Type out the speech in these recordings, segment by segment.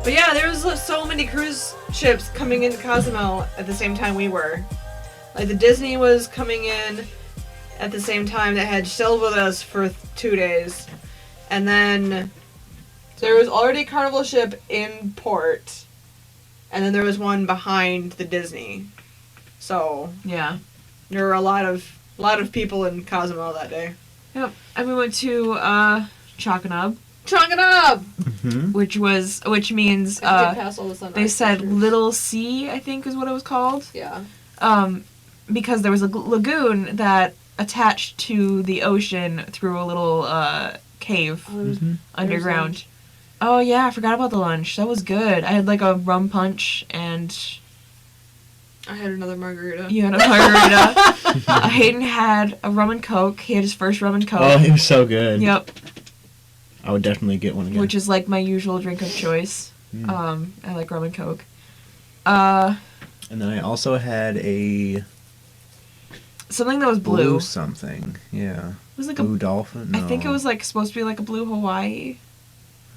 But yeah, there was so many cruise ships coming into Cozumel at the same time we were. Like the Disney was coming in at the same time that had sailed with us for 2 days. And then there was already a Carnival ship in port. And then there was one behind the Disney. So yeah, there were a lot of people in Cozumel that day. Yep. And we went to Chakanab. Chakanab! Mm-hmm. Which means they said pictures. Little Sea, I think is what it was called. Yeah. Because there was a lagoon that attached to the ocean through a little cave underground. Oh yeah, I forgot about the lunch. That was good. I had like a rum punch and I had another margarita. You had a margarita. Hayden had a rum and coke. He had his first rum and coke. Oh, he was so good. Yep. I would definitely get one again. Which is like my usual drink of choice. I like rum and coke. And then I also had a... something that was blue. Blue something, yeah. It was like blue dolphin? No. I think it was like supposed to be like a blue Hawaii.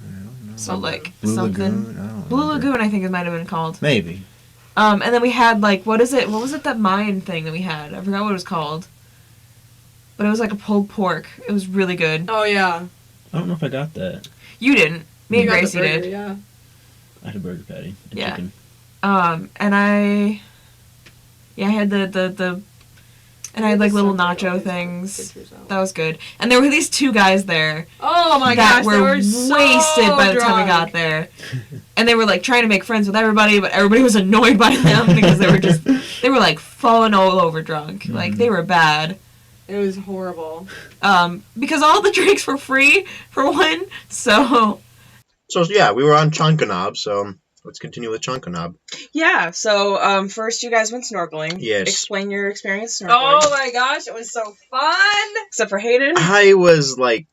I don't know. So like Blue something. Lagoon? I don't Blue remember. Lagoon, I think it might have been called. Maybe. And then we had like, what was it that Mayan thing that we had? I forgot what it was called. But it was like a pulled pork. It was really good. Oh yeah. I don't know if I got that. You didn't. Me and got the Gracie burger, did. Yeah. I had a burger patty. And Yeah. chicken. And I had the and I had like little nacho things. That was good. And there were these two guys there. Oh my that gosh, were they were wasted by the time we got there. And they were like trying to make friends with everybody, but everybody was annoyed by them because they were like falling all over drunk. Like they were bad. It was horrible. Because all the drinks were free for one, so yeah, we were on Chakanab, so let's continue with Chakanab. yeah. So first you guys went snorkeling. Yes. Explain your experience snorkeling. Oh my gosh, it was so fun! Except for Hayden. I was like,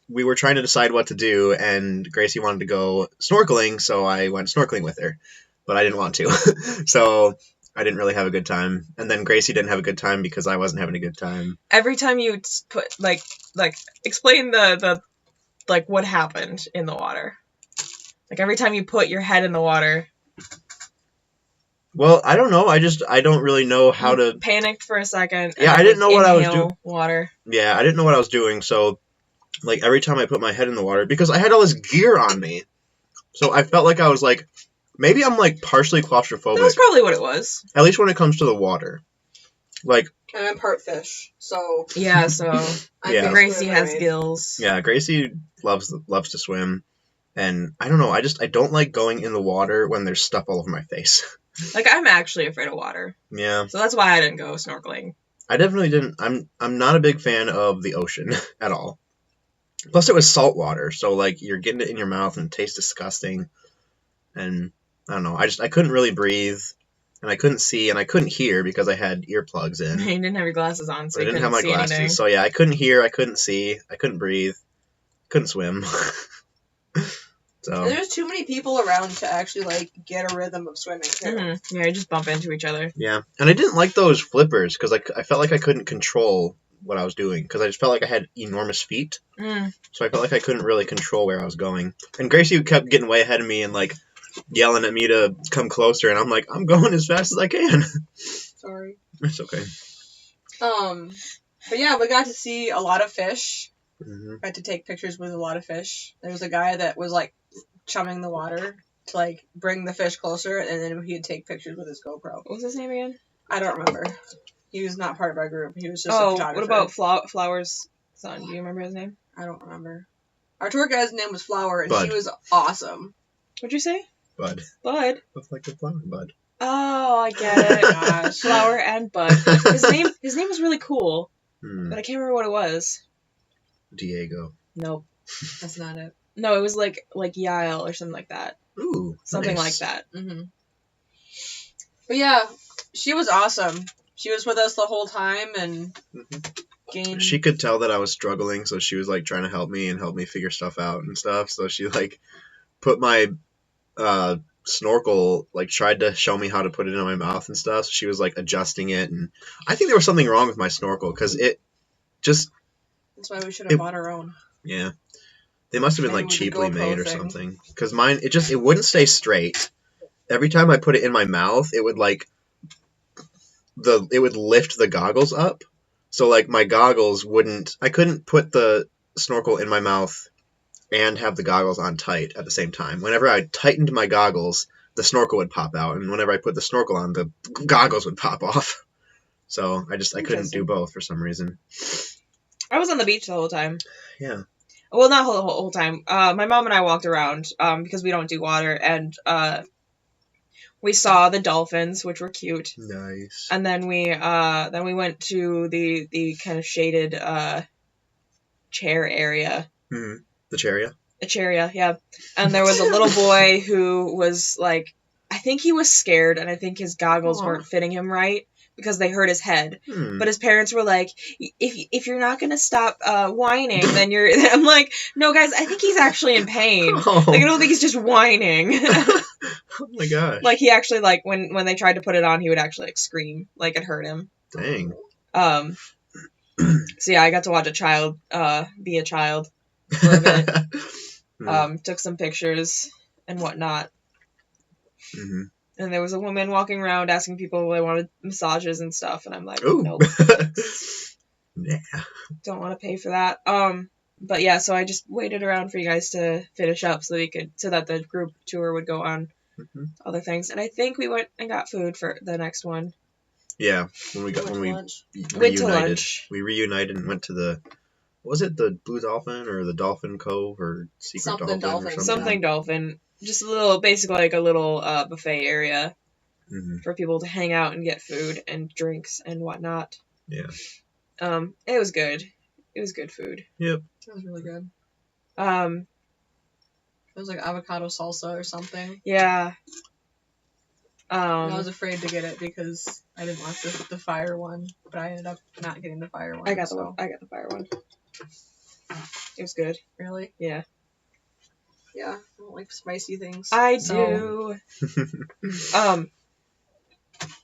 we were trying to decide what to do, and Gracie wanted to go snorkeling, so I went snorkeling with her. But I didn't want to. So I didn't really have a good time. And then Gracie didn't have a good time because I wasn't having a good time. Every time you put like explain the like what happened in the water. Like every time you put your head in the water. Well, I don't know. I don't really know how to... Panicked for a second. Yeah, I didn't know what I was doing. Water. Yeah, I didn't know what I was doing, so like every time I put my head in the water, because I had all this gear on me, so I felt like I was like, maybe I'm like partially claustrophobic. That's probably what it was. At least when it comes to the water. Like, And I'm part fish, so... Yeah, so Yeah. Gracie has gills. yeah, Gracie loves to swim, and I don't know, I don't like going in the water when there's stuff all over my face. Like I'm actually afraid of water. Yeah. So that's why I didn't go snorkeling. I definitely didn't. I'm not a big fan of the ocean at all. Plus, it was salt water, so like you're getting it in your mouth and it tastes disgusting. And I don't know. I couldn't really breathe, and I couldn't see, and I couldn't hear because I had earplugs in. You didn't have your glasses on, so I you didn't couldn't have my see glasses, anything. so yeah, I couldn't hear, I couldn't see, I couldn't breathe, couldn't swim. So There's too many people around to actually, like, get a rhythm of swimming, too. Mm-hmm. Yeah, you just bump into each other. yeah, and I didn't like those flippers because I felt like I couldn't control what I was doing because I just felt like I had enormous feet. So I felt like I couldn't really control where I was going. And Gracie kept getting way ahead of me and like yelling at me to come closer, and I'm like, I'm going as fast as I can. Sorry. It's okay. But yeah, we got to see a lot of fish. Mm-hmm. Got to take pictures with a lot of fish. There was a guy that was, like, chumming the water to, like, bring the fish closer, and then he'd take pictures with his GoPro. What was his name again? I don't remember. He was not part of our group. He was just a photographer. What about Flower's son? Do you remember his name? I don't remember. Our tour guide's name was Flower, and Bud. she was awesome. What'd you say? Bud. Bud. Looks like a flower bud. Oh, I get it. Gosh. Flower and Bud. His name was really cool, but I can't remember what it was. Diego. Nope. That's not it. No, it was like Yael or something like that. Ooh, Something nice. like that. Mm-hmm. But yeah, she was awesome. She was with us the whole time and gained... She could tell that I was struggling, so she was like trying to help me figure stuff out and stuff. So she like put my snorkel, like tried to show me how to put it in my mouth and stuff. So she was like adjusting it, and I think there was something wrong with my snorkel because it just... That's why we should have bought our own. Yeah. They must have been Maybe like with the cheaply GoPro made or thing. something. Because mine, it wouldn't stay straight. Every time I put it in my mouth, it would like it would lift the goggles up. So like my goggles I couldn't put the snorkel in my mouth and have the goggles on tight at the same time. Whenever I tightened my goggles, the snorkel would pop out, and whenever I put the snorkel on, the goggles would pop off. So I couldn't do both for some reason. I was on the beach the whole time. Yeah. Well, not the whole time. My mom and I walked around because we don't do water, and we saw the dolphins, which were cute. Nice. And then we went to the kind of shaded chair area. Mm-hmm. The charia? A chair, yeah. And there was a little boy who was like, I think he was scared, and I think his goggles weren't fitting him right because they hurt his head. But his parents were like, if you're not gonna stop whining, then you're. I'm like, no, guys, I think he's actually in pain. Oh. Like, I don't think he's just whining. Oh my gosh. Like, he actually, like, when they tried to put it on, he would actually, like, scream. Like, it hurt him. Dang. So, yeah, I got to watch a child be a child for a bit. Took some pictures and whatnot. Mm-hmm. And there was a woman walking around asking people if they wanted massages and stuff, and I'm like, Ooh. nope. Yeah. Don't want to pay for that. But yeah, so I just waited around for you guys to finish up so that the group tour would go on other things. And I think we went and got food for the next one. Yeah, when we lunch. Went to reunited, lunch. we reunited and went to was it the Blue Dolphin or the Dolphin Cove or Secret Something Dolphin or Dolphin. Something dolphin. Just basically like a little buffet area for people to hang out and get food and drinks and whatnot. Yeah. It was good. It was good food. Yep. That was really good. It was like avocado salsa or something. Yeah. And I was afraid to get it because I didn't want the fire one, but I ended up not getting the fire one. I got the fire one. It was good. Really? Yeah. Yeah, I don't like spicy things. I do.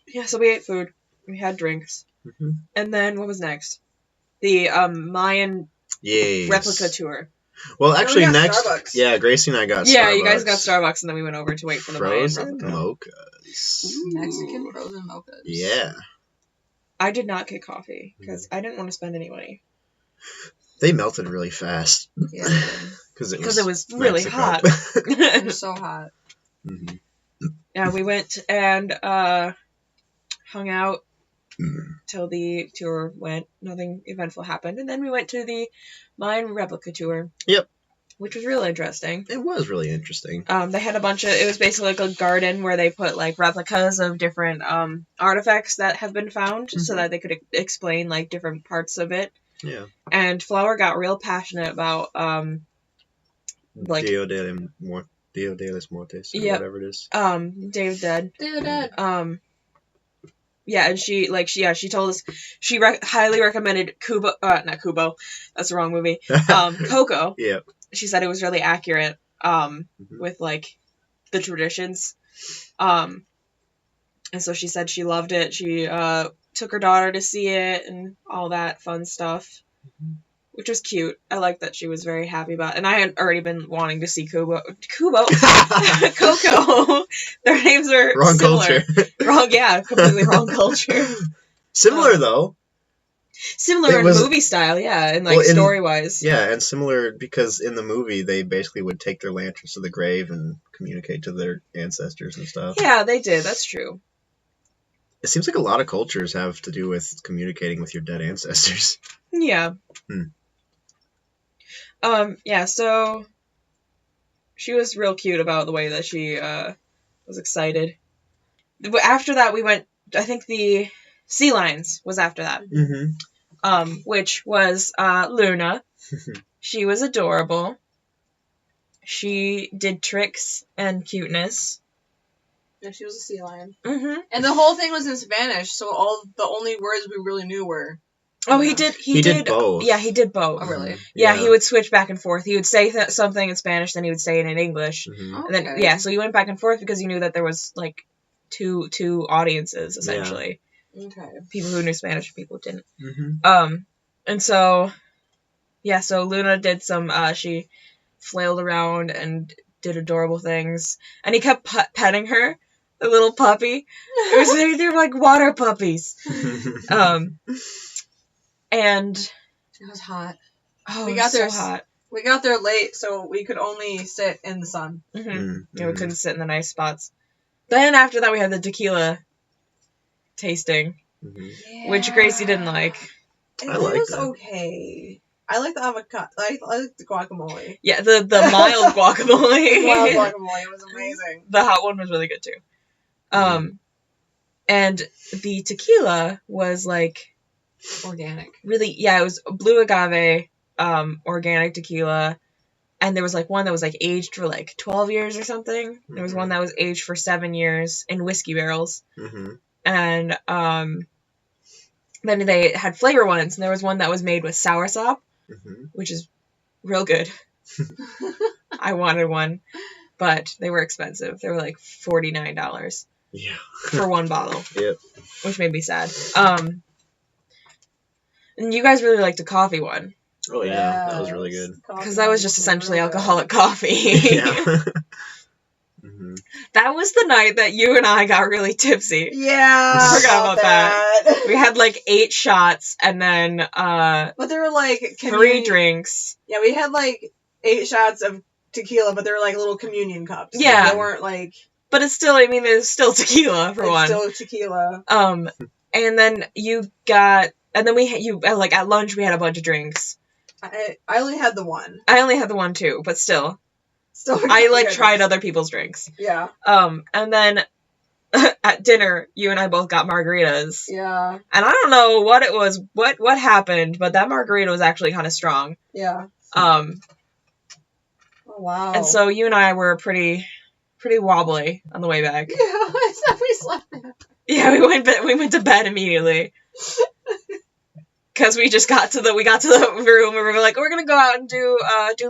Yeah, so we ate food. We had drinks. And then what was next? The Mayan replica tour. Well, actually, we got next, Starbucks. Yeah, Gracie and I got Starbucks. Yeah, you guys got Starbucks, and then we went over to wait for the frozen Mayan replica. mochas. Mexican frozen mochas. Yeah. I did not get coffee because I didn't want to spend any money. They melted really fast. Yeah. Because it was really hot. It was so hot. Yeah, we went and hung out till the tour went. Nothing eventful happened. And then we went to the Mayan replica tour. Yep. Which was really interesting. It was really interesting. They had it was basically like a garden where they put like replicas of different artifacts that have been found so that they could explain like different parts of it. Yeah. And Flower got real passionate about like Dia de los Muertos, or whatever it is. Day of Dead. Day of Dead. Yeah, and she told us she highly recommended not Kubo, that's the wrong movie. Coco. Yeah. She said it was really accurate with like the traditions. And so she said she loved it. She took her daughter to see it and all that fun stuff. Which was cute. I liked that she was very happy about it. And I had already been wanting to see Kubo. Coco. Their names are wrong similar. Culture. Completely wrong culture. Similar though. Similar in movie style, yeah, and like story-wise. Yeah, and similar because in the movie they basically would take their lanterns to the grave and communicate to their ancestors and stuff. Yeah, they did. That's true. It seems like a lot of cultures have to do with communicating with your dead ancestors. Yeah. Yeah, so she was real cute about the way that she was excited. After that, we went, I think the Sea Lions was after that. Which was Luna. She was adorable. She did tricks and cuteness. Yeah, she was a sea lion. And the whole thing was in Spanish, so the only words we really knew were... Oh, he did both. Yeah, he did both. Oh, really? Yeah, he would switch back and forth. He would say something in Spanish, then he would say it in English. Okay. And then, so he went back and forth because he knew that there was, like, two audiences, essentially. Yeah. Okay. People who knew Spanish and people who didn't. And so, so Luna did some, she flailed around and did adorable things. And he kept petting her, the little puppy. They were like water puppies. And It was hot. oh, We it got was there so hot. We got there late, so we could only sit in the sun. Yeah, we couldn't sit in the nice spots. Then after that, we had the tequila tasting, which Gracie didn't like. It I liked was it. okay. I like the avocado. I like the guacamole. Yeah, the mild guacamole. Wild guacamole was amazing. The hot one was really good too. And the tequila was like Organic. really, yeah, it was blue agave, organic tequila. And there was like one that was like aged for like 12 years or something. There was one that was aged for 7 years in whiskey barrels. And then they had flavor ones, and there was one that was made with soursop, which is real good. I wanted one, but they were expensive. They were like $49 for one bottle. Yep. Which made me sad. And you guys really liked the coffee one. Oh yeah, that was really good. Because that was just essentially alcoholic coffee. Yeah. That was the night that you and I got really tipsy. Yeah, I forgot about that. We had like 8 shots and then but they were like 3 drinks. Yeah, we had like 8 shots of tequila, but they were like little communion cups. Yeah. Like, they weren't like. But it's still, I mean, there's still tequila for one. Still tequila. And then you got, and then like at lunch we had a bunch of drinks. I only had the one. I only had the one too, but still. I like tried other people's drinks. Yeah. And then at dinner, you and I both got margaritas. Yeah. And I don't know what it was, what happened, but that margarita was actually kind of strong. Yeah. Oh wow. And so you and I were pretty wobbly on the way back. Yeah, we slept. Yeah, we went to bed immediately. Because we got to the room and we were like, we're gonna go out and do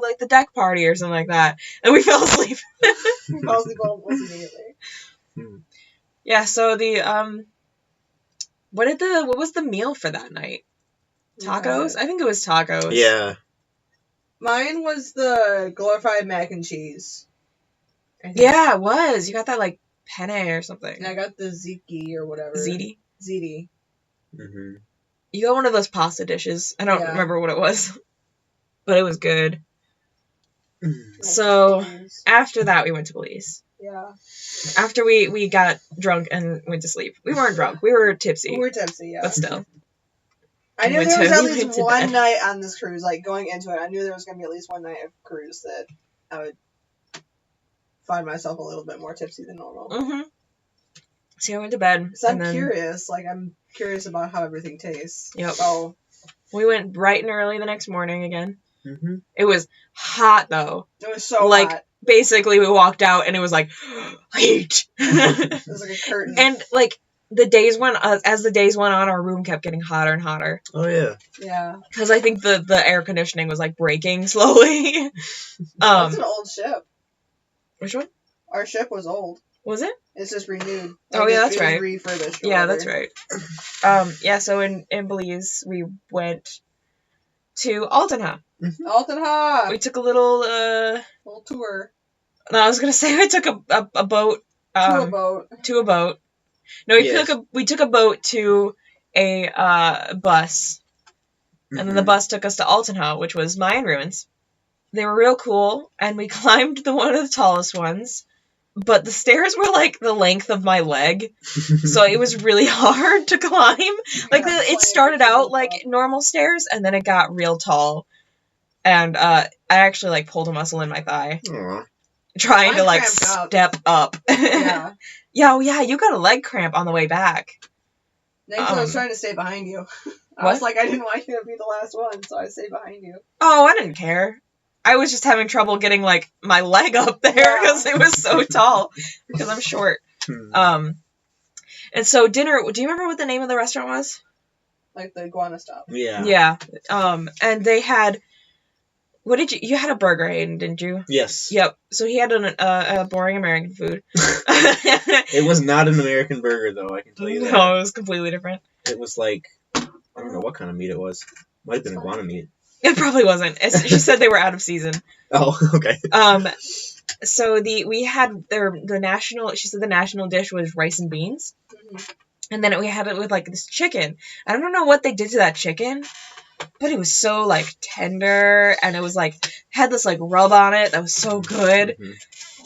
like the deck party or something like that, and we fell asleep. We fell asleep almost immediately. Yeah. So the what was the meal for that night? Tacos? Yeah. I think it was tacos. Yeah. Mine was the glorified mac and cheese. Yeah, it was. You got that like penne or something. And I got the ziti or whatever. Ziti. You got one of those pasta dishes. I don't remember what it was, but it was good. So after that, we went to Belize. Yeah. After we got drunk and went to sleep. We weren't drunk. We were tipsy. We were tipsy, yeah. But still. I knew there was at least one night on this cruise, like going into it, I knew there was going to be at least one night of cruise that I would find myself a little bit more tipsy than normal. So I went to bed. So I'm curious. Like, I'm curious about how everything tastes. Yep. So we went bright and early the next morning again. It was hot, though. It was so like, hot. Basically, we walked out and it was like, heat. It was like a curtain. And, like, as the days went on, our room kept getting hotter and hotter. Oh, yeah. Yeah. Because I think the air conditioning was, like, breaking slowly. That's an old ship. Which one? Our ship was old. Was it? It's just renewed. Oh, yeah, that's right. Refurbished. Yeah, that's right. Yeah, so in Belize, we went to Altona. Altona! We took a little tour. No, I was gonna say I took a boat. To a boat. To a boat. No, we took a boat to a bus. And then the bus took us to Altona, which was Mayan ruins. They were real cool, and we climbed one of the tallest ones. But the stairs were, like, the length of my leg, so it was really hard to climb. Like, it started out like normal stairs, and then it got real tall. And I actually, like, pulled a muscle in my thigh. Aww. Trying to, like, step up. Yeah. Yeah, you got a leg cramp on the way back. Next, I was trying to stay behind you. I was like, I didn't want you to be the last one, so I stayed behind you. Oh, I didn't care. I was just having trouble getting, like, my leg up there because it was so tall. Because I'm short. And so dinner, do you remember what the name of the restaurant was? Like the iguana stop. Yeah. Yeah. And they had, you had a burger, Hayden, didn't you? Yes. Yep. So he had a boring American food. It was not an American burger, though, I can tell you that. No, it was completely different. It was like, I don't know what kind of meat it was. Might have been iguana meat. It probably wasn't. She said they were out of season. Oh, okay. So we had the national. She said the national dish was rice and beans, and then we had it with like this chicken. I don't know what they did to that chicken, but it was so like tender, and it was like had this like rub on it that was so good.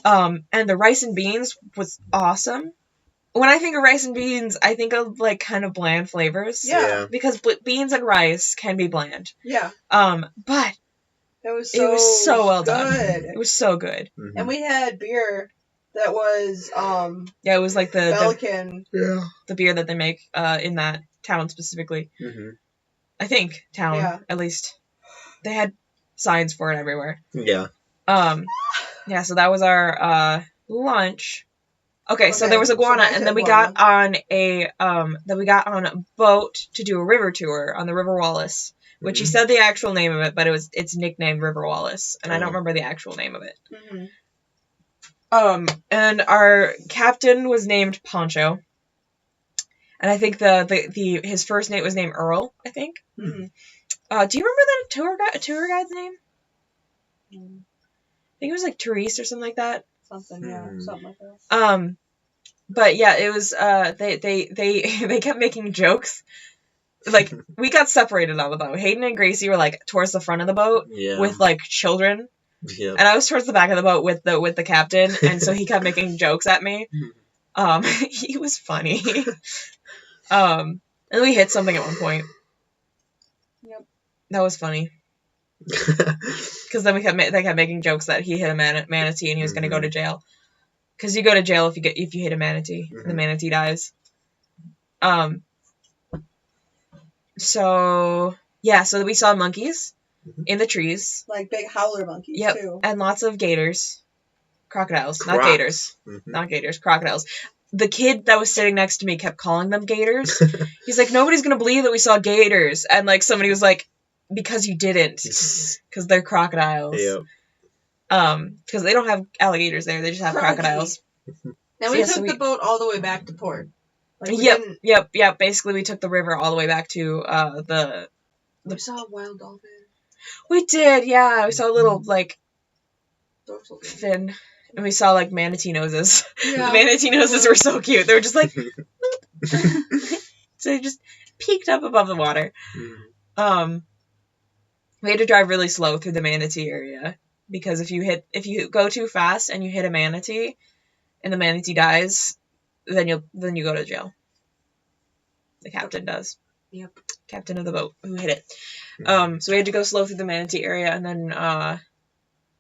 And the rice and beans was awesome. When I think of rice and beans, I think of like kind of bland flavors. Yeah. Because beans and rice can be bland. Yeah. But it was so well done. It was so good. And we had beer that was yeah, it was like the Belkin. The beer that they make in that town specifically. I think town at least. They had signs for it everywhere. Yeah. Yeah, so that was our lunch. Okay, so there was iguana, and then we got on a boat to do a river tour on the River Wallace, which he said the actual name of it, but it's nicknamed River Wallace, and I don't remember the actual name of it. And our captain was named Poncho, and I think his first name was named Earl, I think. Do you remember the tour guide's name? I think it was like Therese or something like that. Something like that. But yeah, it was they kept making jokes. Like we got separated on the boat. Hayden and Gracie were like towards the front of the boat with like children. Yeah. And I was towards the back of the boat with the captain, and so he kept making jokes at me. He was funny. And we hit something at one point. Yep. That was funny. Because then they kept making jokes that he hit a manatee and he was going to go to jail. Because you go to jail if you hit a manatee and the manatee dies. So we saw monkeys in the trees, like big howler monkeys. Yep, too. and lots of gators, crocodiles, not gators, not gators, crocodiles. The kid that was sitting next to me kept calling them gators. He's like, nobody's gonna believe that we saw gators, and like somebody was like, because you didn't, because they're crocodiles. Yep. Because they don't have alligators there; they just have crocodiles. Now we took the boat all the way back to port. Like Yep. Basically, we took the river all the way back to We saw a wild dolphin. We did, yeah. We saw a little like fin, and we saw like manatee noses. Yeah. The manatee noses were so cute. They were just like, so they just peeked up above the water. We had to drive really slow through the manatee area because if you go too fast and you hit a manatee, and the manatee dies, then you go to jail. The captain does. Yep. Captain of the boat who hit it. So we had to go slow through the manatee area, and then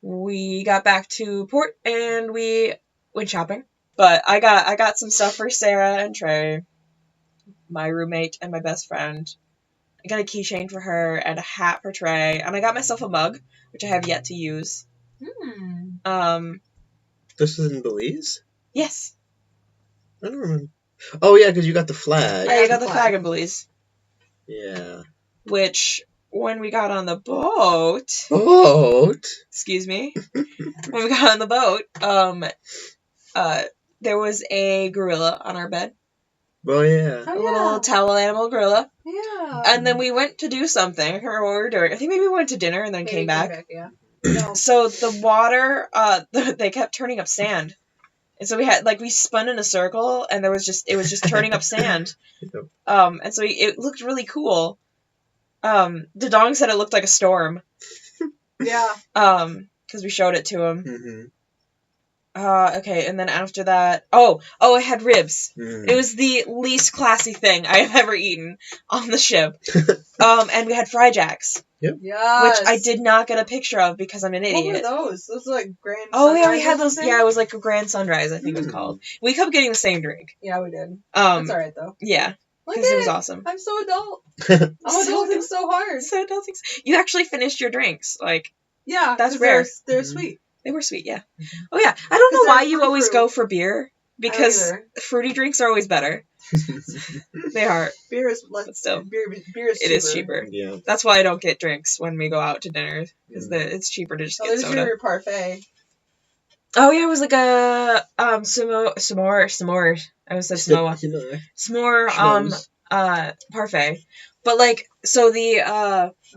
we got back to port and we went shopping. But I got some stuff for Sarah and Trey, my roommate and my best friend. I got a keychain for her and a hat for Trey, and I got myself a mug, which I have yet to use. This is in Belize? Yes. I don't remember. Oh yeah, because you got the flag. I got the flag in Belize. Yeah. Which, when we got on the boat... Excuse me. When we got on the boat, there was a gorilla on our bed. Oh, yeah. A little towel animal gorilla. Yeah. And then we went to do something. I can't remember what we were doing. I think maybe we went to dinner and then came back. Yeah. No. So the water, they kept turning up sand. And so we spun in a circle, and it was just turning up sand. And so it looked really cool. The dog said it looked like a storm. Yeah. Because we showed it to him. Okay, and then after that, it had ribs. It was the least classy thing I have ever eaten on the ship. And we had fry jacks. Yep. Yes. Which I did not get a picture of because I'm an idiot. What were those? Those were like Grand Oh yeah, we had those. Yeah, it was like a Grand Sunrise, I think it was called. We kept getting the same drink. Yeah, we did. That's alright though. Yeah. Because it was awesome. I'm so adult. I'm adulting so hard. So adulting. You actually finished your drinks. Like, yeah, that's rare. They're sweet. They were sweet, yeah. Oh yeah, I don't know why you always go for beer because fruity drinks are always better. They are. Beer is less. But still, beer is cheaper. It is cheaper. Yeah. That's why I don't get drinks when we go out to dinner because it's cheaper to just get soda. There's your parfait. Oh yeah, it was like a s'more. I was say Samoa. S'more. parfait. But, like, so the,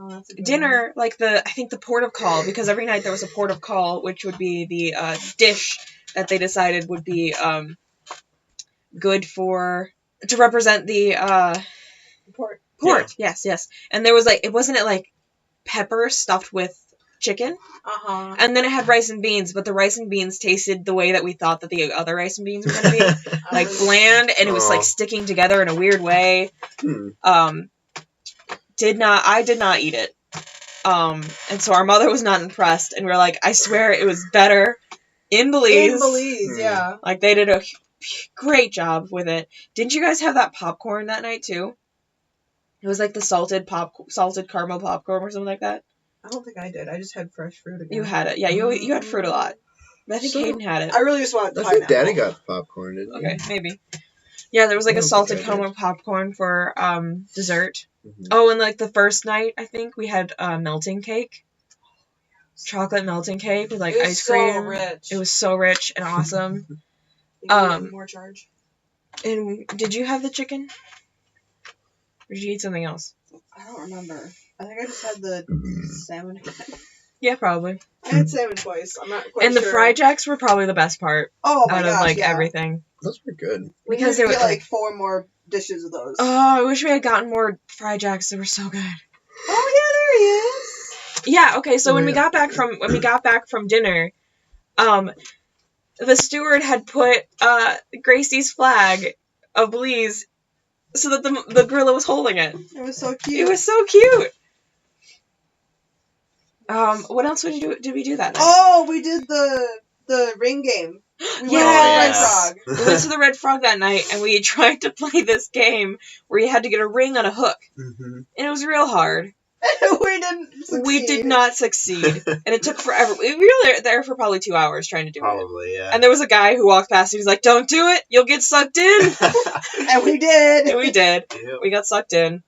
that's a good dinner, like, I think the port of call, because every night there was a port of call, which would be the, dish that they decided would be, good to represent the, Port. yes. And there was, like, wasn't it, like, pepper stuffed with chicken? Uh-huh. And then it had rice and beans, but the rice and beans tasted the way that we thought that the other rice and beans were going to be. Like, bland, and it was, like, sticking together in a weird way. I did not eat it. And so our mother was not impressed, and we were like, I swear it was better in Belize. In Belize, yeah. Like, they did a great job with it. Didn't you guys have that popcorn that night, too? It was like the salted caramel popcorn or something like that. I don't think I did. I just had fresh fruit again. You had it. Yeah, you had fruit a lot. But I think Hayden had it. I really just want I pineapple. think Daddy got popcorn, didn't he? Okay, maybe. Yeah, there was like I a don't salted think I did. caramel popcorn for dessert. Mhm. Oh, and like the first night, I think we had melting cake. Chocolate melting cake with like It was ice cream. so rich. It was so rich and awesome. You need more charge. And did you have the chicken? Or did you eat something else? I don't remember. I think I just had the salmon. Yeah, probably. I had salmon twice. I'm not quite And sure. the fried jacks were probably the best part Oh my out gosh, of like yeah. everything. Those were good. We Because need to they get were like 4 more dishes of those. Oh, I wish we had gotten more fried jacks. They were so good. Oh yeah, there he is. Yeah, okay, so when we Yeah. got back from dinner, the steward had put Gracie's flag of Belize so that the gorilla was holding it. It was so cute. It was so cute. What else did we do that night? Oh, we did the ring game. We Yes. went to the Red Frog. We went to the Red Frog that night, and we tried to play this game where you had to get a ring on a hook, and it was real hard. We didn't succeed. We did not succeed, and it took forever. We were there for probably 2 hours trying to do it. Probably, yeah. And there was a guy who walked past, and he was like, "Don't do it, you'll get sucked in." And we did. And we did. Yep. We got sucked in.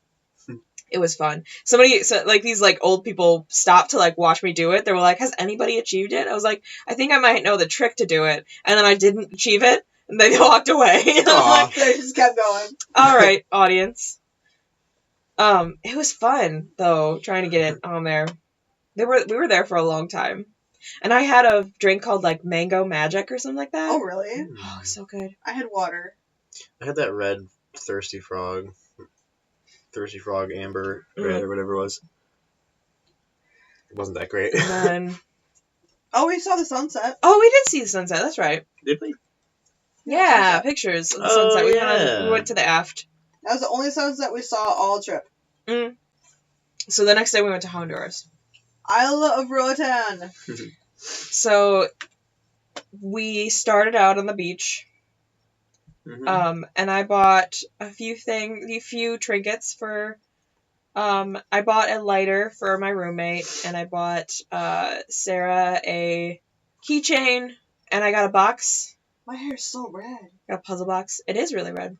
It was fun. These like old people stopped to like watch me do it. They were like, "Has anybody achieved it?" I was like, "I think I might know the trick to do it." And then I didn't achieve it, and they walked away. And I'm like, They just kept going. all right, audience. It was fun though, trying to get it on there. We were there for a long time, and I had a drink called like Mango Magic or something like that. Oh really? Oh, so good. I had water. I had that red Thirsty Frog Amber Red or whatever it was. It wasn't that great. And then, Oh, we saw the sunset. oh, we did see the sunset. That's right. Did we? Yeah, sunset. pictures of the Oh, sunset. yeah. We went to the aft. That was the only sunset we saw all trip. So the next day we went to Honduras. Isla of Roatan. So we started out on the beach. Mhm. And I bought a few trinkets for. I bought a lighter for my roommate, and I bought Sarah a keychain, and I got a box. My hair's so red. Got a puzzle box. It is really red.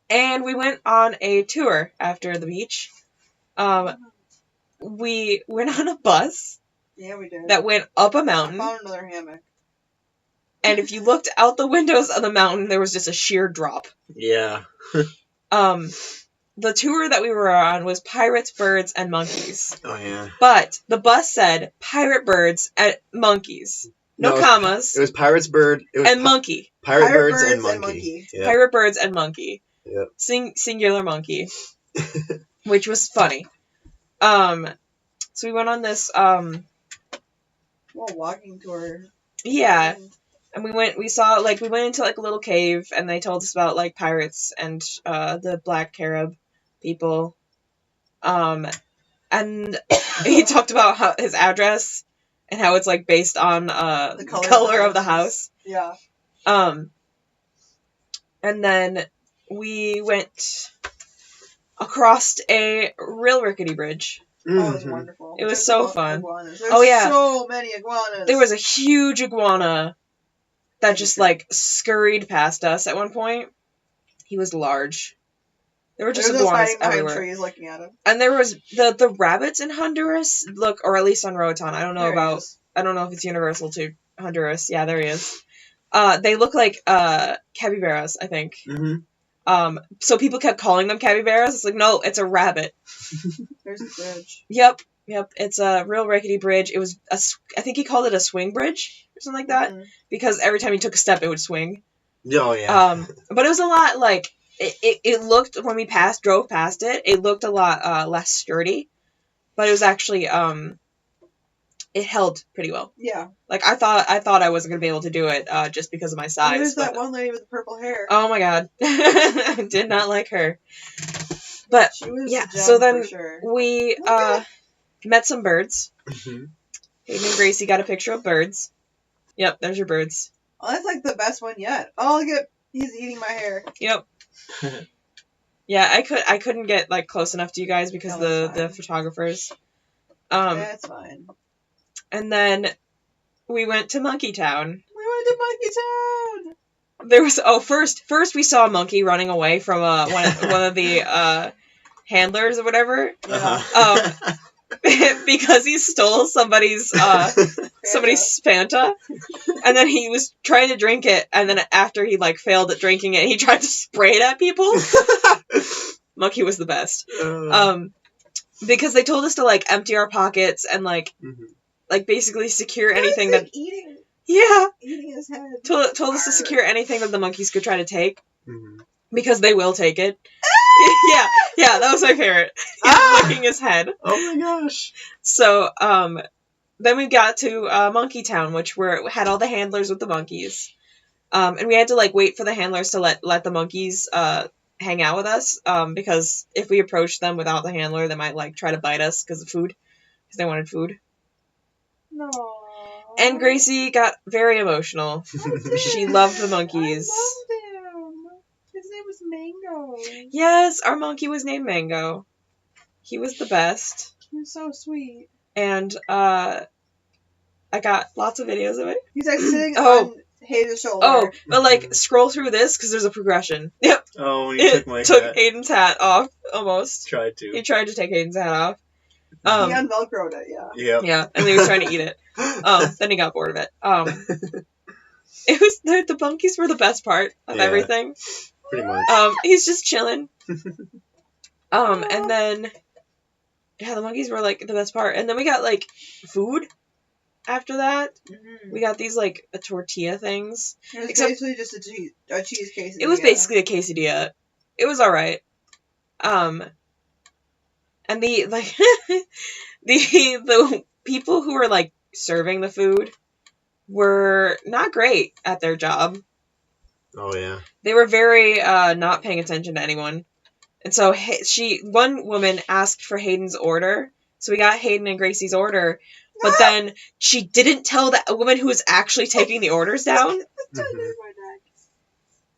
And we went on a tour after the beach. We went on a bus Yeah, we did. that went up a I mountain. found another hammock. And if you looked out the windows of the mountain, there was just a sheer drop. Yeah. The tour that we were on was pirates, birds, and monkeys. Oh yeah. But the bus said pirate, birds, and monkeys. No commas. It was Pirate's Bird. It was And monkey. Pirate Pirate Birds and Birds and Monkey. Monkey. Yeah. Pirate, birds, and monkey. Yep. Singular monkey. Which was funny. So we went on this, Well, walking tour. yeah. And we went into like a little cave, and they told us about like pirates and the Black Carib people. And he talked about how his address and how it's like based on the color of the house. Yeah. And then we went across a real rickety bridge. Oh, it was Mhm. wonderful. It was Just so about fun. Iguanas. There's Oh, yeah. so many iguanas. There was a huge iguana that just like scurried past us at one point. He was large. There were just There was us iguanas hiding behind everywhere. trees looking at him. And there was the rabbits in Honduras look, or at least on Roatan. I don't know There he about. is. I don't know if it's universal to Honduras. Yeah, there he is. They look like capybaras, I think. Mhm. So people kept calling them capybaras. It's like, no, it's a rabbit. There's a bridge. Yep. It's a real rickety bridge. It was I think he called it a swing bridge or something like that, because every time he took a step, it would swing. Oh yeah. But it was a lot like it looked when we drove past it. It looked a lot less sturdy, but it was actually it held pretty well. Yeah. Like I thought I wasn't gonna be able to do it just because of my size. There's that one lady with the purple hair. Oh my god, I did not like her. But she was yeah, a gem so then for sure. we met some birds. Mm-hmm. Hayden and Gracie got a picture of birds. Yep, there's your birds. Oh, that's like the best one yet. Oh, look at he's eating my hair. Yep. Yeah, I couldn't get like close enough to you guys because the photographers. That's fine. And then we went to Monkey Town. We went to Monkey Town. There was first we saw a monkey running away from one of the handlers or whatever. Yeah. Because he stole somebody's Fanta, and then he was trying to drink it, and then after he like failed at drinking it, he tried to spray it at people. Monkey was the best. Because they told us to like empty our pockets and like basically secure anything that eating his head. Told us to secure anything that the monkeys could try to take, because they will take it. yeah, that was my favorite. Licking his head. Oh my gosh. So, then we got to Monkey Town, which had all the handlers with the monkeys. And we had to like wait for the handlers to let the monkeys hang out with us, because if we approached them without the handler, they might like try to bite us because they wanted food. No. And Gracie got very emotional. She loved the monkeys. I loved him. His name was Mango. Yes, our monkey was named Mango. He was the best. He was so sweet. And I got lots of videos of it. He's like sitting on Hayden's shoulder. Oh, but like scroll through this because there's a progression. Yep. Oh, when he took my hat. Hayden's hat off almost. Tried to. He tried to take Hayden's hat off. He unvelcroed it, yeah. Yep. Yeah, and then he was trying to eat it. Then he got bored of it. It was the monkeys were the best part of everything. Pretty much. He's just chilling. And then the monkeys were like the best part. And then we got like food after that. Mm-hmm. We got these like tortilla things. It was basically just a cheese quesadilla. It was basically a quesadilla. It was alright. And the like the people who were like serving the food were not great at their job. Oh yeah. They were very not paying attention to anyone. And so one woman asked for Hayden's order. So we got Hayden and Gracie's order, but then she didn't tell the woman who was actually taking the orders down.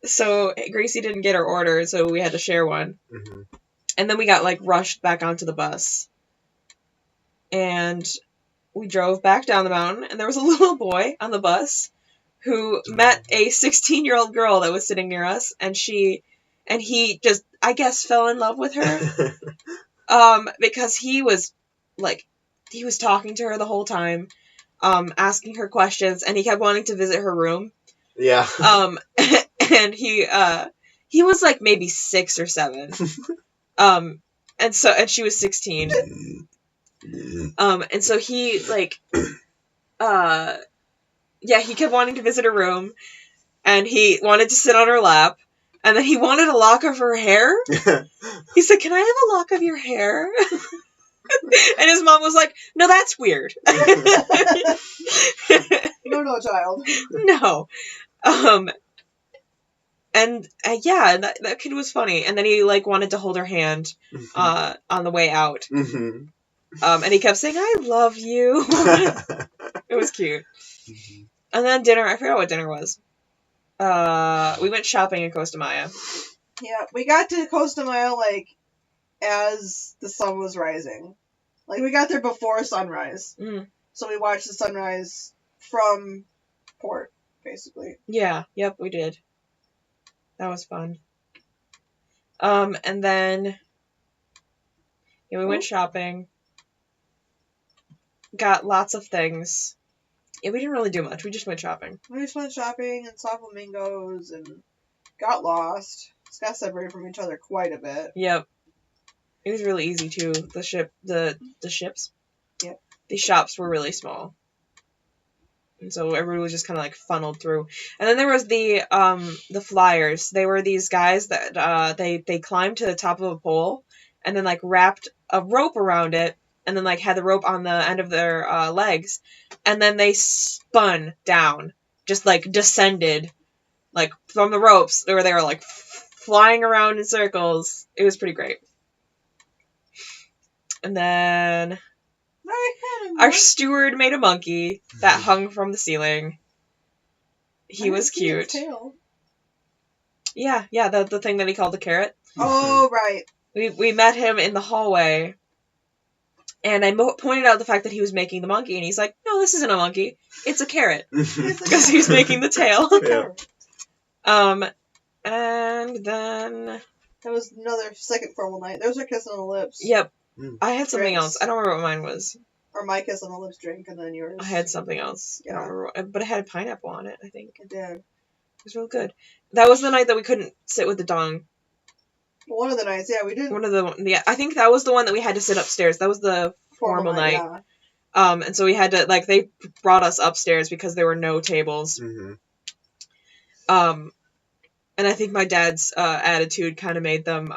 So Gracie didn't get her order, so we had to share one. Mm-hmm. And then we got like rushed back onto the bus. And we drove back down the mountain, and there was a little boy on the bus who met a 16-year-old girl that was sitting near us, and he just, I guess, fell in love with her. Because he was talking to her the whole time, asking her questions, and he kept wanting to visit her room. Yeah. And he was like maybe 6 or 7. And she was 16. And so he like, he kept wanting to visit her room, and he wanted to sit on her lap, and then he wanted a lock of her hair. He said, "Can I have a lock of your hair?" And his mom was like, "No, that's weird." No, child. No. And that kid was funny. And then he like wanted to hold her hand on the way out. Mm-hmm. And he kept saying, "I love you." It was cute. Mm-hmm. And then dinner, I forgot what dinner was. We went shopping in Costa Maya. Yeah, we got to Costa Maya like as the sun was rising. Like we got there before sunrise. So we watched the sunrise from port, basically. Yeah, yep, we did. That was fun. And then we went shopping. Got lots of things. Yeah, we didn't really do much. We just went shopping. We just went shopping and saw flamingos and got lost. It's got separated from each other quite a bit. Yep. It was really easy too. The ships. Yep. The shops were really small. And so everybody was just kind of like funneled through. And then there was the flyers. They were these guys that they climbed to the top of a pole and then like wrapped a rope around it and then like had the rope on the end of their legs and then they spun down, just like descended like from the ropes where they were like flying around in circles. It was pretty great. And then our steward made a monkey that hung from the ceiling. He was cute. Yeah, the thing that he called the carrot. Oh, right. We met him in the hallway, and I pointed out the fact that he was making the monkey, and he's like, "No, this isn't a monkey. It's a carrot," because he's making the tail. Yeah. And then that was another second formal night. Those were kiss on the lips. Yep. I had something else. I don't remember what mine was. Or my kiss on the lips drink, and then yours. I had something else. Yeah. I don't remember, but it had a pineapple on it, I think. It did. It was real good. That was the night that we couldn't sit with the dong. One of the nights, yeah, we did. I think that was the one that we had to sit upstairs. That was the formal night. Yeah. And so we had to, like, they brought us upstairs because there were no tables. Mm-hmm. And I think my dad's attitude kind of made them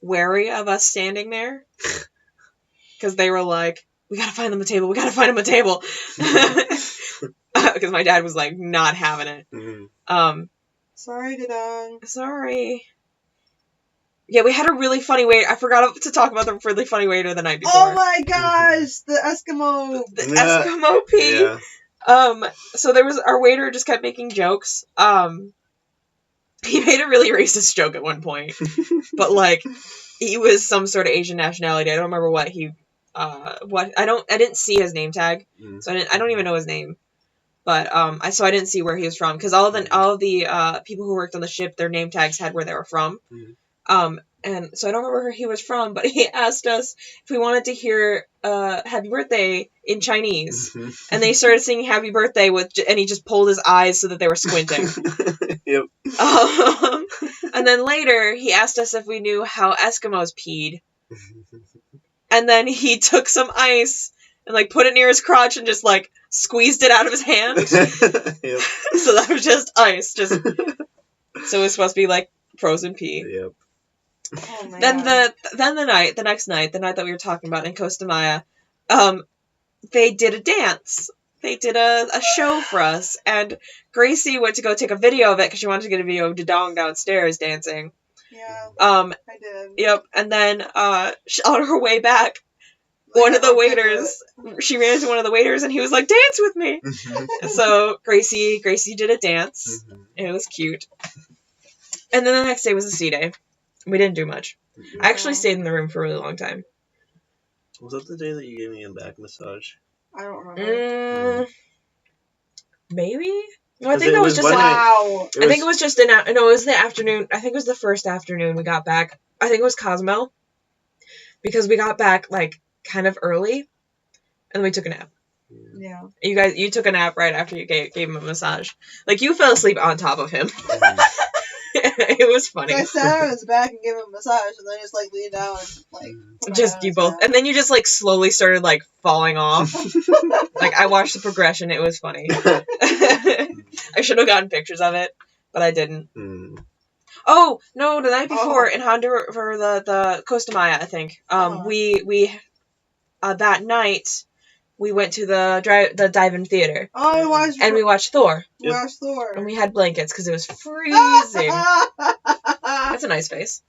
wary of us standing there. Because they were like, we gotta find them a table, we gotta find them a table. Because my dad was, like, not having it. Mm-hmm. Sorry, Dadong. Sorry. Yeah, we had a really funny waiter. I forgot to talk about the really funny waiter the night before. Oh my gosh! The Eskimo. The Eskimo pee. Yeah. So there was, our waiter just kept making jokes. He made a really racist joke at one point. But, like, he was some sort of Asian nationality. I don't remember what he, I didn't see his name tag. So I don't even know his name. But, I didn't see where he was from. Because all of the people who worked on the ship, their name tags had where they were from. And so I don't remember where he was from, but he asked us if we wanted to hear Happy Birthday in Chinese. And they started singing Happy Birthday and he just pulled his eyes so that they were squinting. Yep. And then later he asked us if we knew how Eskimos peed. And then he took some ice and like put it near his crotch and just like squeezed it out of his hand. Yep. So that was just ice. So it was supposed to be like frozen pee. Yep. Oh, man. Then the next night, the night that we were talking about in Costa Maya, they did a dance. They did a show for us, and Gracie went to go take a video of it because she wanted to get a video of Dadong downstairs dancing. Yeah. I did. Yep. And then on her way back, one of the waiters, she ran into one of the waiters, and he was like, "Dance with me." So Gracie did a dance. And it was cute. And then the next day was the sea day. We didn't do much. I actually stayed in the room for a really long time. Was that the day that you gave me a back massage? I don't remember. Maybe? No, I think that was just wow. I think it was just it was the afternoon. I think it was the first afternoon we got back. I think it was Cozumel. Because we got back, like, kind of early. And we took a nap. Yeah. You took a nap right after you gave him a massage. Like, you fell asleep on top of him. It was funny. I sat on his back and gave him a massage, and then just like leaned down and like. Just you both, and then you just like slowly started like falling off. Like I watched the progression; it was funny. I should have gotten pictures of it, but I didn't. Oh no! The night before in Honduras for the Costa Maya, I think. We that night. We went to the dive-in theater. Oh, we watched Thor. We watched Thor. And we had blankets because it was freezing. That's a nice face.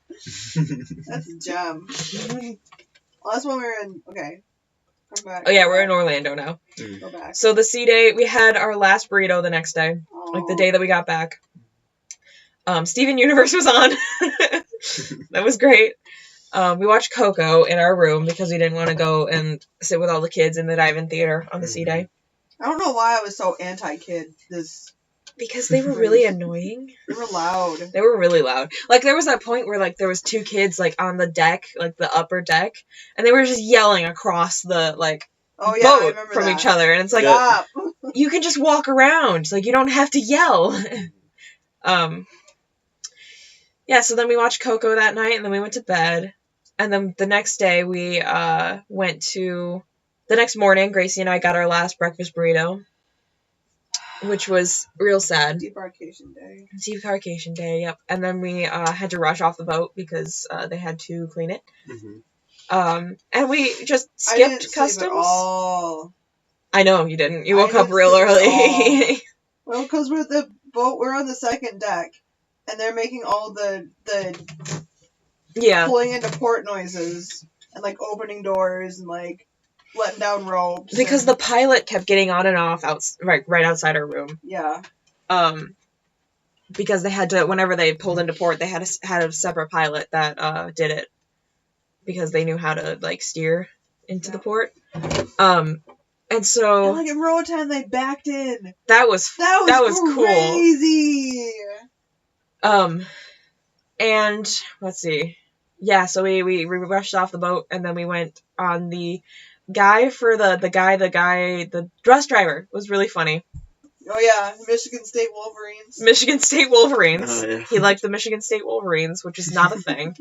That's a gem. Well, that's when we were in... Okay. Come back. Oh, yeah, we're in Orlando now. Go back. So the sea day, we had our last burrito the next day. Like the day that we got back. Steven Universe was on. That was great. We watched Coco in our room because we didn't want to go and sit with all the kids in the dive-in theater on the sea day. I don't know why I was so anti-kid because they were really annoying. They were loud. They were really loud. Like, there was that point where, like, there was two kids, like, on the deck, like, the upper deck, and they were just yelling across the, like, boat from each other. And it's like, you can just walk around. Like, you don't have to yell. so then we watched Coco that night, and then we went to bed. And then the next day, we went to... The next morning, Gracie and I got our last breakfast burrito, which was real sad. Debarkation day. Debarkation day, yep. And then we had to rush off the boat because they had to clean it. Mm-hmm. And we just I didn't skipped sleep customs. at all. I know, you didn't. You I woke up didn't real sleep at early. Well, because we're on the second deck, and they're making all the Yeah. pulling into port noises, and, like, opening doors, and, like, letting down ropes. Because and, the pilot kept getting on and off right outside our room. Yeah. Because they had to, whenever they pulled into port, they had a separate pilot that did it. Because they knew how to, like, steer into the port. And so... And, like, in Roatan, they backed in. That was crazy. Cool. And, let's see. Yeah, so we rushed off the boat, and then we went on the bus driver was really funny. Oh, yeah, Michigan State Wolverines. Michigan State Wolverines. Oh, yeah. He liked the Michigan State Wolverines, which is not a thing.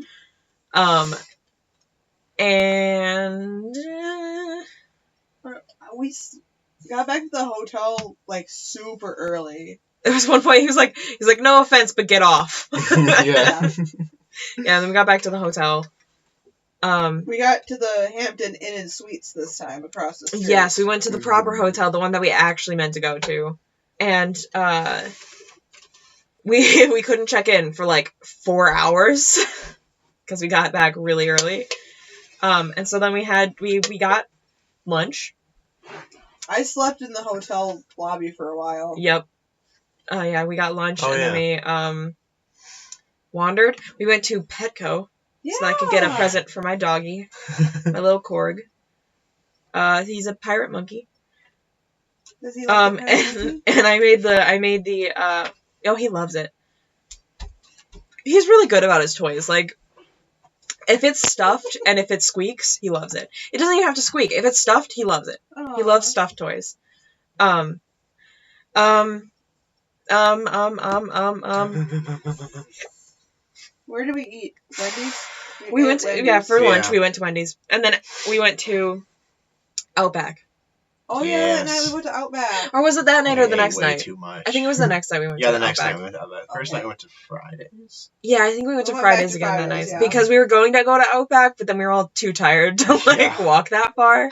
And... We got back to the hotel, like, super early. There was one point he's like, no offense, but get off. Yeah. Yeah, then we got back to the hotel. We got to the Hampton Inn and Suites this time, across the street. Yes, we went to the proper hotel, the one that we actually meant to go to. And, we couldn't check in for, like, 4 hours. Because we got back really early. And so then we got lunch. I slept in the hotel lobby for a while. Yep. Yeah, we got lunch, Oh, and then we, wandered. We went to Petco. Yeah. So that I could get a present for my doggy, my little Korg. He's a pirate monkey. Does he like the pirate And I made the oh, he loves it. He's really good about his toys. Like, if it's stuffed and if it squeaks, he loves it. It doesn't even have to squeak. If it's stuffed, he loves it. Aww. He loves stuffed toys. Where did we eat? Wendy's? We went to, for lunch, Yeah. we went to Wendy's. And then we went to Outback. Oh, yeah, that Yes. night we went to Outback. Or was it that night or the Way next night? Too much. I think it was the next night we went to Yeah, the next Outback. night we went to Outback. First Okay. night we went to Fridays. Yeah, I think we went to We went back Fridays to again that night. Fridays, yeah. Because we were going to go to Outback, but then we were all too tired to, like, Yeah. walk that far.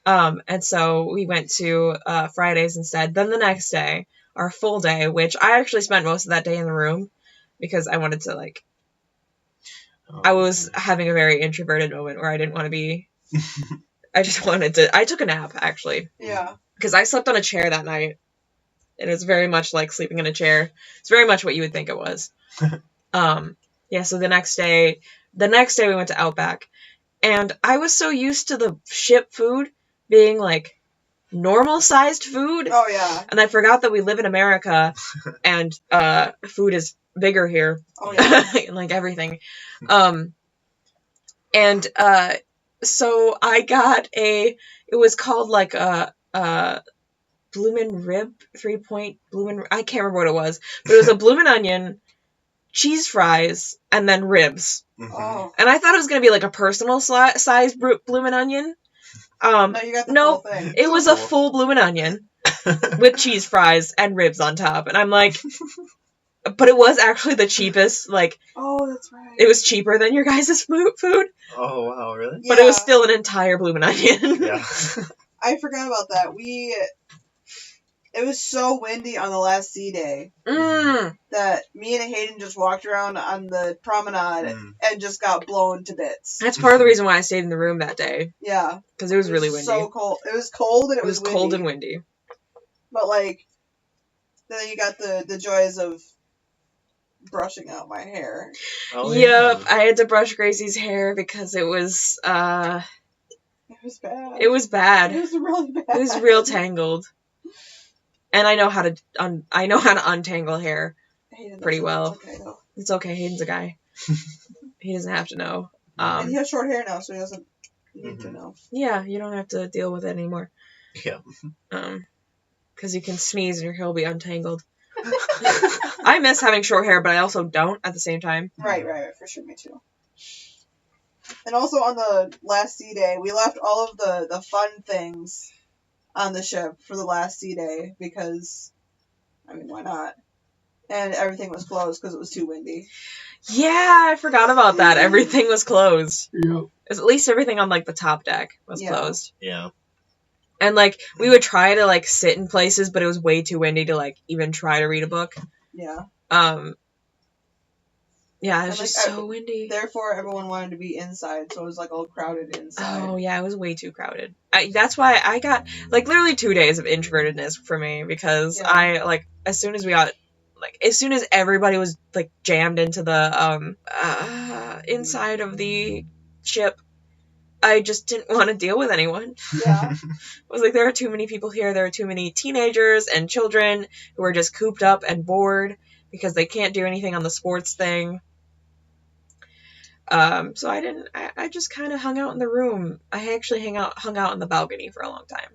And so we went to Fridays instead. Then the next day, our full day, which I actually spent most of that day in the room because I wanted to, like, I was having a very introverted moment where I didn't want to be, I took a nap, actually. Yeah. Because I slept on a chair that night. It was very much like sleeping in a chair. It's very much what you would think it was. Yeah, so the next day we went to Outback. And I was so used to the ship food being, like, normal-sized food. Oh, yeah. And I forgot that we live in America and food is bigger here. Oh, yeah. Like everything. So I got it was called like a bloomin' rib, 3-point bloomin', I can't remember what it was, but it was a bloomin' onion, cheese fries, and then ribs. Mhm. Oh. And I thought it was going to be like a personal size bloomin' onion. No, you got the No, full thing. it was a full bloomin' onion with cheese fries and ribs on top. And I'm like, but it was actually the cheapest, like, Oh, that's right. it was cheaper than your guys' food, Oh, wow, really? but it was Yeah. still an entire bloomin' onion. Yeah. I forgot about that. It was so windy on the last sea day that me and Hayden just walked around on the promenade and just got blown to bits. That's part of the reason why I stayed in the room that day, Yeah. because it was really windy. So cold. It was cold and It was cold and windy. But, like, then you got the joys of brushing out my hair. Oh, Yep, I had to brush Gracie's hair because it was It was bad. it was bad. It was really bad. It was real tangled. And I know how to untangle hair Hayden pretty doesn't. well. It's okay, though. It's okay. Hayden's a guy. He doesn't have to know. And he has short hair now, so he doesn't need to Mhm. know. Yeah, you don't have to deal with it anymore. Yeah. Because you can sneeze and your hair will be untangled. I miss having short hair, but I also don't at the same time. Right, for sure, me too. And also on the last sea day, we left all of the fun things on the ship for the last sea day because, I mean, why not? And everything was closed because it was too windy. Yeah, I forgot about that. Everything was closed. Yep. At least everything on, like, the top deck was closed. Yeah. And, like, we would try to, like, sit in places, but it was way too windy to, like, even try to read a book. Yeah. Yeah, it was and, just like, so windy. Therefore, everyone wanted to be inside, so it was, like, all crowded inside. Oh, yeah, it was way too crowded. That's why I got, like, literally 2 days of introvertedness for me, because I, like, as soon as everybody was, like, jammed into the, inside of the ship, I just didn't want to deal with anyone. Yeah. It was like, there are too many people here, there are too many teenagers and children who are just cooped up and bored because they can't do anything on the sports thing. So I just kind of hung out in the room. I actually hung out on the balcony for a long time.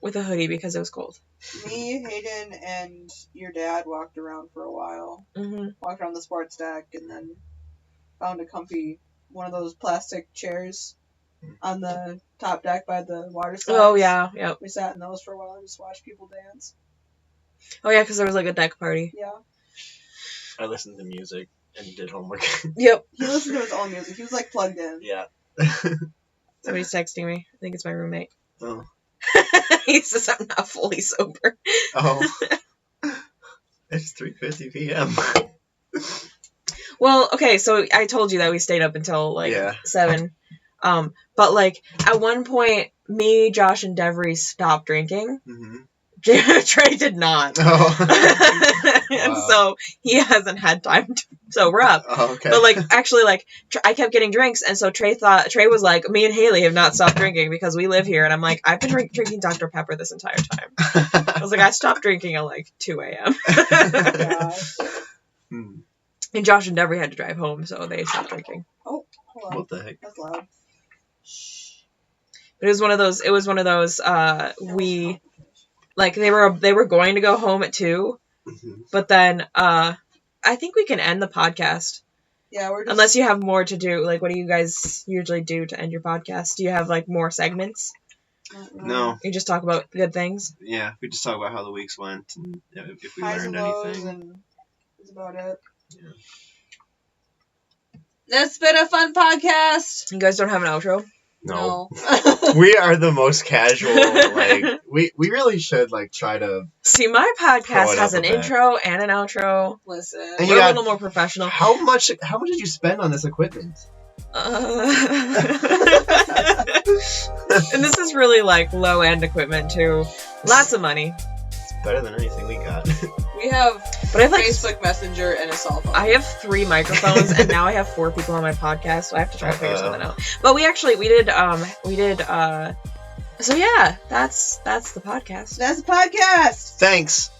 With a hoodie because it was cold. Me, Hayden, and your dad walked around for a while. Mm-hmm. Walked around the sports deck and then found a comfy, one of those plastic chairs on the top deck by the water slides. Oh, yeah, yep. We sat in those for a while and just watched people dance. Oh, yeah, because there was, like, a deck party. Yeah. I listened to music and did homework. Yep. He listened to his own music. He was, like, plugged in. Yeah. Somebody's texting me. I think it's my roommate. Oh. He says I'm not fully sober. Oh. It's 3:50 p.m. Well, okay, so I told you that we stayed up until, like, 7. But, like, at one point, me, Josh, and Devery stopped drinking. Mm-hmm. Trey did not. Oh. And so he hasn't had time to sober up. Oh, okay. But, like, actually, like, I kept getting drinks, and so Trey was like, me and Haley have not stopped drinking because we live here. And I'm like, I've been drinking Dr. Pepper this entire time. I was like, I stopped drinking at, like, 2 a.m. And Josh and Devery had to drive home, so they stopped drinking. Oh, hold on. What the heck? That's loud. But it was one of those, we, like, they were going to go home at 2, but then, I think we can end the podcast. Yeah, we're just... Unless you have more to do. Like, what do you guys usually do to end your podcast? Do you have, like, more segments? No. You just talk about good things? Yeah, we just talk about how the weeks went and if we highs learned and lows, anything. and that's about it. Yeah. That's been a fun podcast. You guys don't have an outro? No. We are the most casual, like, we really should, like, try to... See, my podcast has an a bit. intro and an outro. Listen. And We're you a got- little more professional. How much did you spend on this equipment? And this is really, like, low-end equipment, too. Lots of money. It's better than anything we got. We have But I have, like, Facebook Messenger and a cell phone. I have 3 microphones, and now I have 4 people on my podcast, so I have to try to figure something out. But we did, so yeah, that's the podcast. That's the podcast. Thanks.